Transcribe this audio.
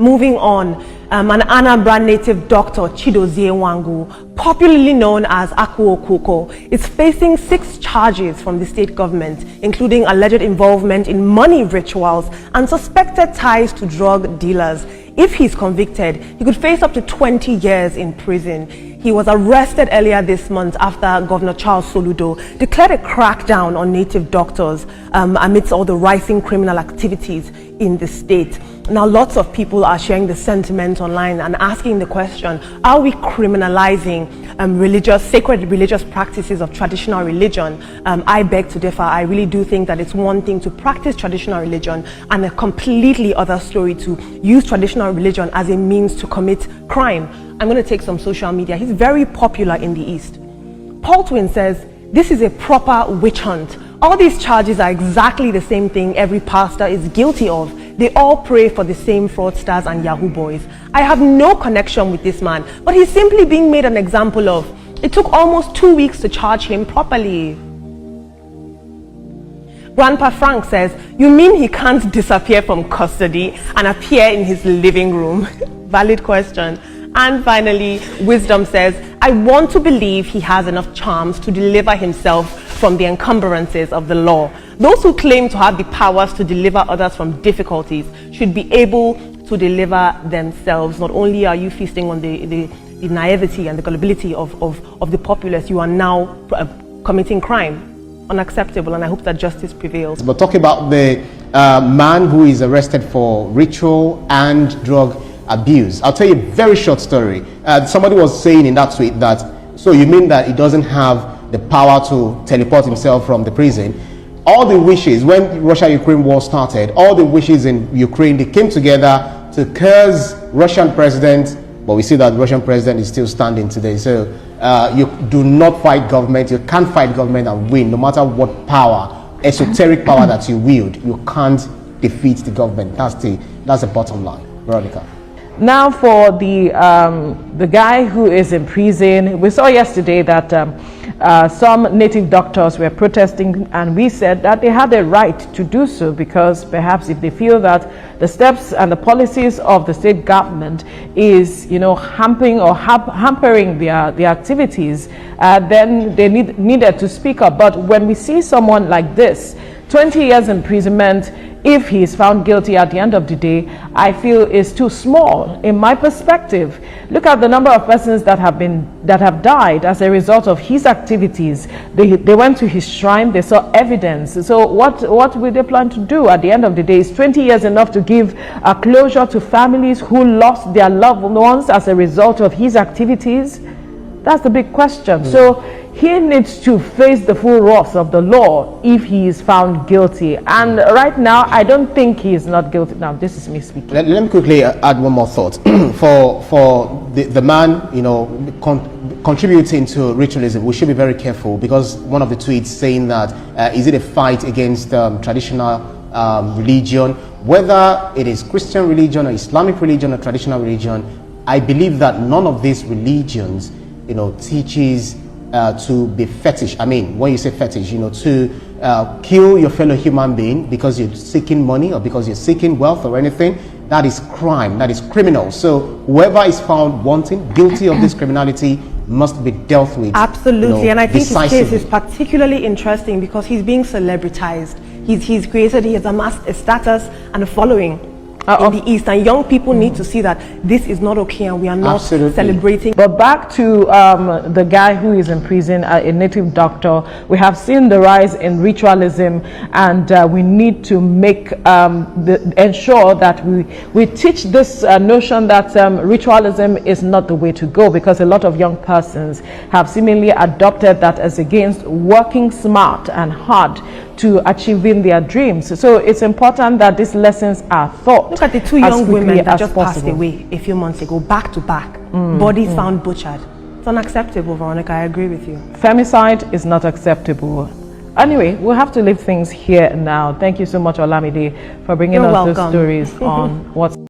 Moving on, an Anambra native doctor, Chidozie Wangu, popularly known as Aku Okoko, is facing 6 charges from the state government, including alleged involvement in money rituals and suspected ties to drug dealers. If he's convicted, he could face up to 20 years in prison. He was arrested earlier this month after Governor Charles Soludo declared a crackdown on native doctors amidst all the rising criminal activities in the state. Now, lots of people are sharing the sentiment online and asking the question, are we criminalizing sacred religious practices of traditional religion? I beg to differ. I really do think that it's one thing to practice traditional religion and a completely other story to use traditional religion as a means to commit crime. I'm going to take some social media. He's very popular in the East. Paul Twin says, this is a proper witch hunt. All these charges are exactly the same thing every pastor is guilty of. They all pray for the same fraudsters and Yahoo boys. I have no connection with this man, but he's simply being made an example of. It took almost 2 weeks to charge him properly. Grandpa Frank says, you mean he can't disappear from custody and appear in his living room? Valid question. And finally, Wisdom says, I want to believe he has enough charms to deliver himself from the encumbrances of the law. Those who claim to have the powers to deliver others from difficulties should be able to deliver themselves. Not only are you feasting on the naivety and the gullibility of the populace, you are now committing crime. Unacceptable, and I hope that justice prevails. But talk about the man who is arrested for ritual and drug abuse. I'll tell you a very short story. Somebody was saying in that tweet that, so you mean that he doesn't have the power to teleport himself from the prison? All the wishes, when Russia-Ukraine war started, all the wishes in Ukraine, they came together to curse Russian president, but we see that the Russian president is still standing today. So you do not fight government, you can't fight government and win, no matter what power, esoteric power that you wield, you can't defeat the government. That's the bottom line. Veronica. Now for the guy who is in prison, we saw yesterday that some native doctors were protesting, and we said that they had a right to do so because perhaps if they feel that the steps and the policies of the state government is, hampering their activities, then they needed to speak up. But when we see someone like this, 20 years imprisonment, if he is found guilty at the end of the day, I feel is too small in my perspective. Look at the number of persons that have died as a result of his activities. They went to his shrine, they saw evidence. So what will they plan to do at the end of the day? Is 20 years enough to give a closure to families who lost their loved ones as a result of his activities? That's the big question. So he needs to face the full wrath of the law if he is found guilty. And right now, I don't think he is not guilty. Now, this is me speaking. Let me quickly add one more thought. for the man, contributing to ritualism, we should be very careful, because one of the tweets saying that, is it a fight against traditional religion? Whether it is Christian religion or Islamic religion or traditional religion, I believe that none of these religions, teaches to be fetish. I mean, when you say fetish, to kill your fellow human being because you're seeking money or because you're seeking wealth or anything, that is crime, that is criminal. So whoever is found wanting, guilty of this criminality, must be dealt with. Absolutely, and I think decisively. his case is particularly interesting because he's being celebritized. He has amassed a status and a following in the East, and young people need to see that this is not okay and we are not celebrating. But back to the guy who is in prison, a native doctor, we have seen the rise in ritualism, and we need to ensure that we teach this notion that ritualism is not the way to go, because a lot of young persons have seemingly adopted that as against working smart and hard to achieving their dreams. So it's important that these lessons are taught. Look at the 2 young women that just passed away a few months ago, back to back, bodies found butchered. It's unacceptable, Veronica, I agree with you. Femicide is not acceptable. Anyway, we'll have to leave things here now. Thank you so much, Olamide, for bringing us those stories on what's